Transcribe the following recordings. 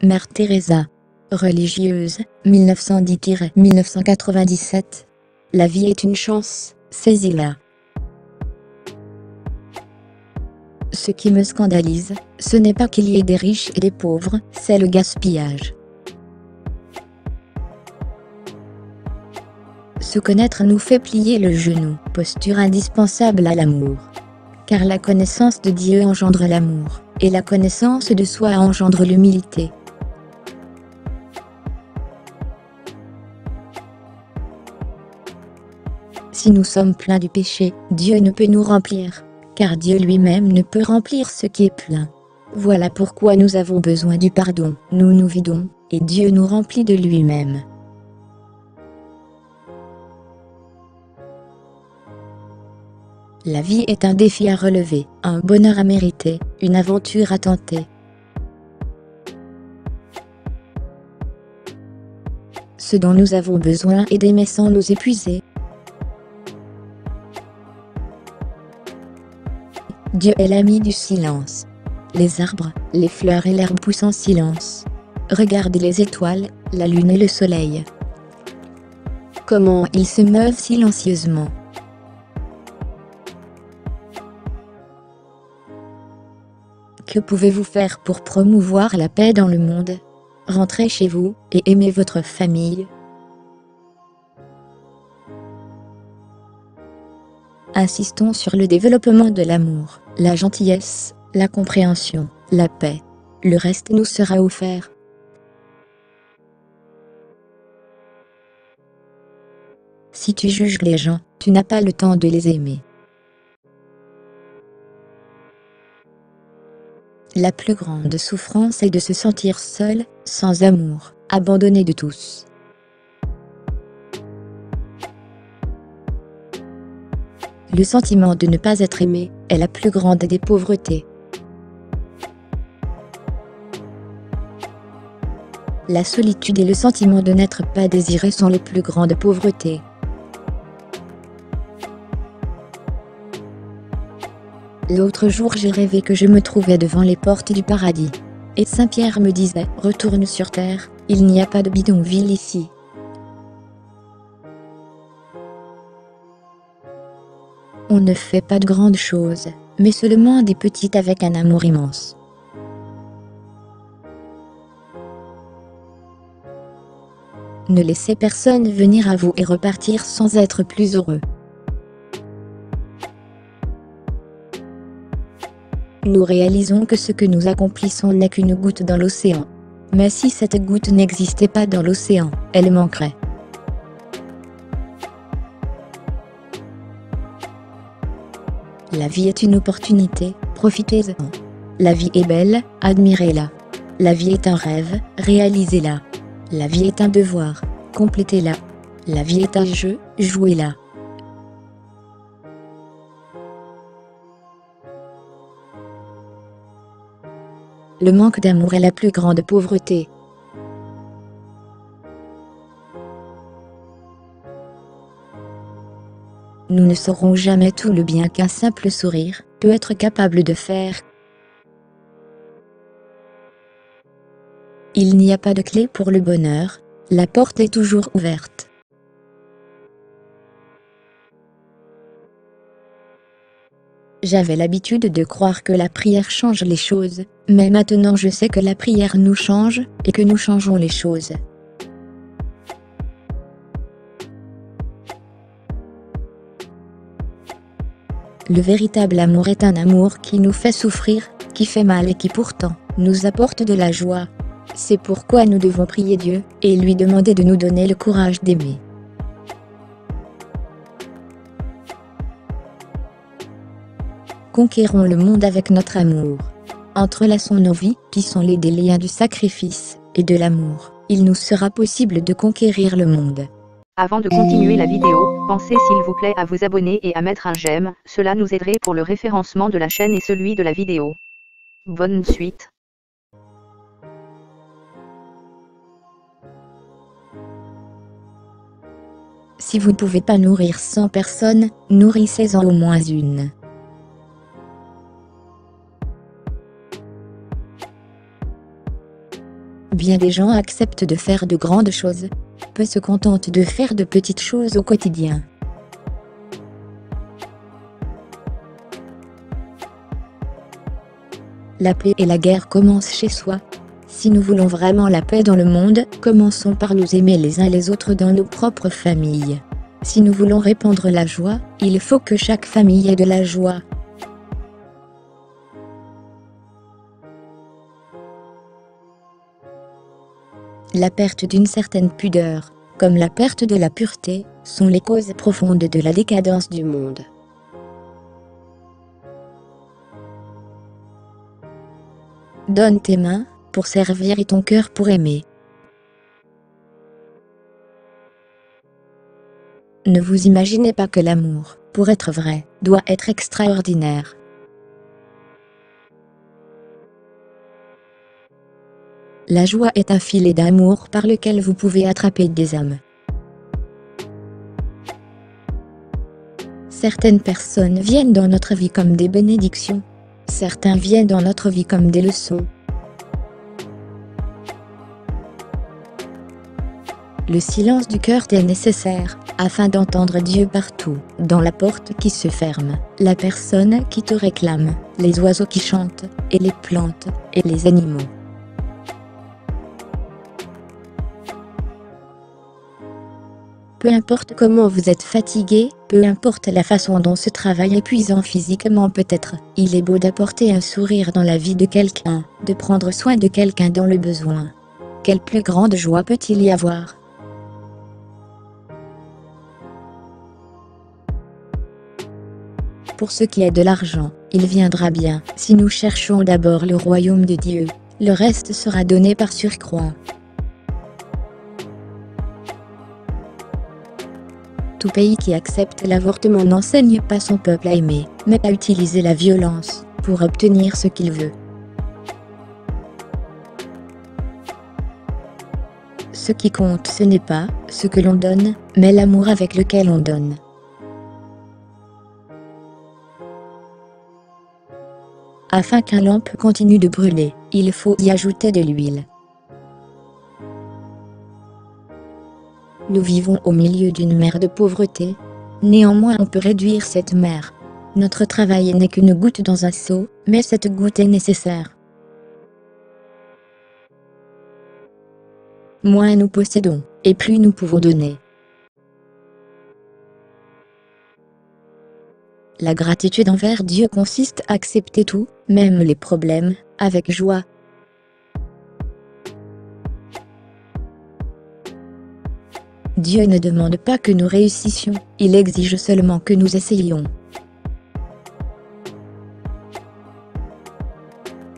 Mère Teresa. Religieuse, 1910-1997. La vie est une chance, saisis-la. Ce qui me scandalise, ce n'est pas qu'il y ait des riches et des pauvres, c'est le gaspillage. Se connaître nous fait plier le genou, posture indispensable à l'amour. Car la connaissance de Dieu engendre l'amour, et la connaissance de soi engendre l'humilité. Si nous sommes pleins du péché, Dieu ne peut nous remplir, car Dieu lui-même ne peut remplir ce qui est plein. Voilà pourquoi nous avons besoin du pardon. Nous nous vidons, et Dieu nous remplit de lui-même. La vie est un défi à relever, un bonheur à mériter, une aventure à tenter. Ce dont nous avons besoin est d'aimer sans nous épuiser. Dieu est l'ami du silence. Les arbres, les fleurs et l'herbe poussent en silence. Regarde les étoiles, la lune et le soleil. Comment ils se meuvent silencieusement. Que pouvez-vous faire pour promouvoir la paix dans le monde? Rentrez chez vous et aimez votre famille. Insistons sur le développement de l'amour, la gentillesse, la compréhension, la paix. Le reste nous sera offert. Si tu juges les gens, tu n'as pas le temps de les aimer. La plus grande souffrance est de se sentir seul, sans amour, abandonné de tous. Le sentiment de ne pas être aimé est la plus grande des pauvretés. La solitude et le sentiment de n'être pas désiré sont les plus grandes pauvretés. L'autre jour j'ai rêvé que je me trouvais devant les portes du paradis. Et Saint Pierre me disait « Retourne sur terre, il n'y a pas de bidonville ici ». On ne fait pas de grandes choses, mais seulement des petites avec un amour immense. Ne laissez personne venir à vous et repartir sans être plus heureux. Nous réalisons que ce que nous accomplissons n'est qu'une goutte dans l'océan. Mais si cette goutte n'existait pas dans l'océan, elle manquerait. La vie est une opportunité, profitez-en. La vie est belle, admirez-la. La vie est un rêve, réalisez-la. La vie est un devoir, complétez-la. La vie est un jeu, jouez-la. Le manque d'amour est la plus grande pauvreté. Nous ne saurons jamais tout le bien qu'un simple sourire peut être capable de faire. Il n'y a pas de clé pour le bonheur, la porte est toujours ouverte. J'avais l'habitude de croire que la prière change les choses, mais maintenant je sais que la prière nous change, et que nous changeons les choses. Le véritable amour est un amour qui nous fait souffrir, qui fait mal et qui pourtant, nous apporte de la joie. C'est pourquoi nous devons prier Dieu, et lui demander de nous donner le courage d'aimer. Conquérons le monde avec notre amour. Entrelaçons nos vies, qui sont les liens du sacrifice, et de l'amour. Il nous sera possible de conquérir le monde. Avant de continuer la vidéo, pensez s'il vous plaît à vous abonner et à mettre un j'aime, cela nous aiderait pour le référencement de la chaîne et celui de la vidéo. Bonne suite. Si vous ne pouvez pas nourrir 100 personnes, nourrissez-en au moins une. bien des gens acceptent de faire de grandes choses, peu se contentent de faire de petites choses au quotidien. La paix et la guerre commencent chez soi. Si nous voulons vraiment la paix dans le monde, commençons par nous aimer les uns les autres dans nos propres familles. Si nous voulons répandre la joie, il faut que chaque famille ait de la joie. La perte d'une certaine pudeur, comme la perte de la pureté, sont les causes profondes de la décadence du monde. Donne tes mains pour servir et ton cœur pour aimer. Ne vous imaginez pas que l'amour, pour être vrai, doit être extraordinaire. La joie est un filet d'amour par lequel vous pouvez attraper des âmes. Certaines personnes viennent dans notre vie comme des bénédictions. Certains viennent dans notre vie comme des leçons. Le silence du cœur est nécessaire, afin d'entendre Dieu partout, dans la porte qui se ferme, la personne qui te réclame, les oiseaux qui chantent, et les plantes, et les animaux. Peu importe comment vous êtes fatigué, peu importe la façon dont ce travail épuisant physiquement peut être, il est beau d'apporter un sourire dans la vie de quelqu'un, de prendre soin de quelqu'un dans le besoin. Quelle plus grande joie peut-il y avoir? Pour ce qui est de l'argent, il viendra bien, si nous cherchons d'abord le royaume de Dieu, le reste sera donné par surcroît. Tout pays qui accepte l'avortement n'enseigne pas son peuple à aimer, mais à utiliser la violence pour obtenir ce qu'il veut. Ce qui compte, ce n'est pas ce que l'on donne, mais l'amour avec lequel on donne. Afin qu'un lampe continue de brûler, il faut y ajouter de l'huile. Nous vivons au milieu d'une mer de pauvreté. Néanmoins on peut réduire cette mer. Notre travail n'est qu'une goutte dans un seau, mais cette goutte est nécessaire. Moins nous possédons, et plus nous pouvons donner. La gratitude envers Dieu consiste à accepter tout, même les problèmes, avec joie. Dieu ne demande pas que nous réussissions, il exige seulement que nous essayions.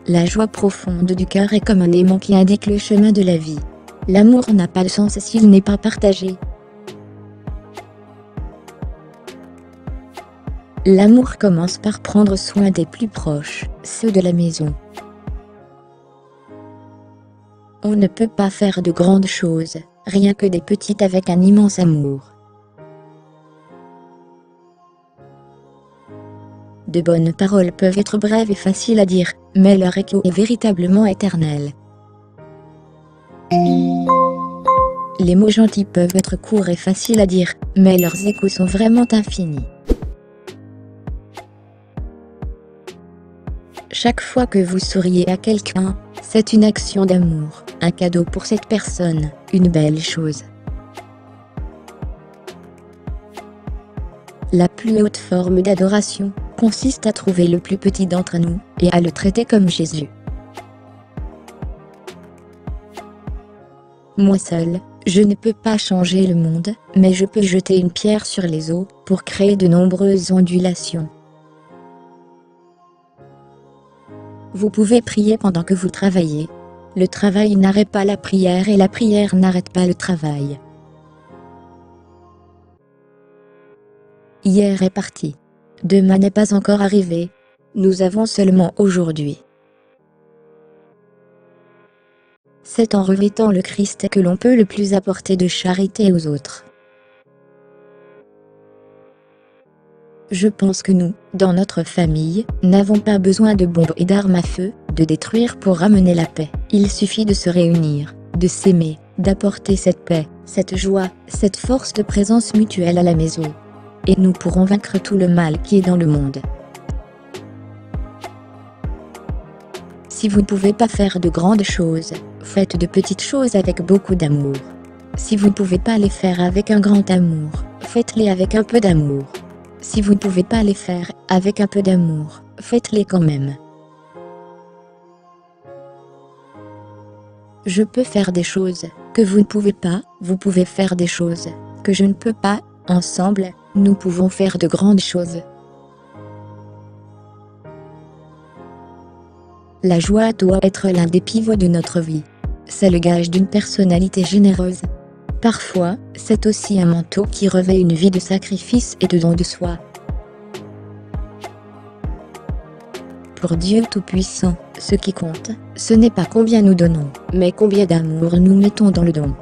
La joie profonde du cœur est comme un aimant qui indique le chemin de la vie. L'amour n'a pas de sens s'il n'est pas partagé. L'amour commence par prendre soin des plus proches, ceux de la maison. On ne peut pas faire de grandes choses, rien que des petites avec un immense amour. De bonnes paroles peuvent être brèves et faciles à dire, mais leur écho est véritablement éternel. Les mots gentils peuvent être courts et faciles à dire, mais leurs échos sont vraiment infinis. Chaque fois que vous souriez à quelqu'un, c'est une action d'amour, un cadeau pour cette personne, une belle chose. La plus haute forme d'adoration consiste à trouver le plus petit d'entre nous et à le traiter comme Jésus. Moi seul, je ne peux pas changer le monde, mais je peux jeter une pierre sur les eaux pour créer de nombreuses ondulations. Vous pouvez prier pendant que vous travaillez. Le travail n'arrête pas la prière et la prière n'arrête pas le travail. Hier est parti. Demain n'est pas encore arrivé. Nous avons seulement aujourd'hui. C'est en revêtant le Christ que l'on peut le plus apporter de charité aux autres. Je pense que nous, dans notre famille, n'avons pas besoin de bombes et d'armes à feu, de détruire pour ramener la paix. Il suffit de se réunir, de s'aimer, d'apporter cette paix, cette joie, cette force de présence mutuelle à la maison. Et nous pourrons vaincre tout le mal qui est dans le monde. Si vous ne pouvez pas faire de grandes choses, faites de petites choses avec beaucoup d'amour. Si vous ne pouvez pas les faire avec un grand amour, faites-les avec un peu d'amour. Si vous ne pouvez pas les faire avec un peu d'amour, faites-les quand même. Je peux faire des choses que vous ne pouvez pas, vous pouvez faire des choses que je ne peux pas. Ensemble, nous pouvons faire de grandes choses. La joie doit être l'un des pivots de notre vie. C'est le gage d'une personnalité généreuse. Parfois, c'est aussi un manteau qui revêt une vie de sacrifice et de don de soi. Pour Dieu Tout-Puissant, ce qui compte, ce n'est pas combien nous donnons, mais combien d'amour nous mettons dans le don.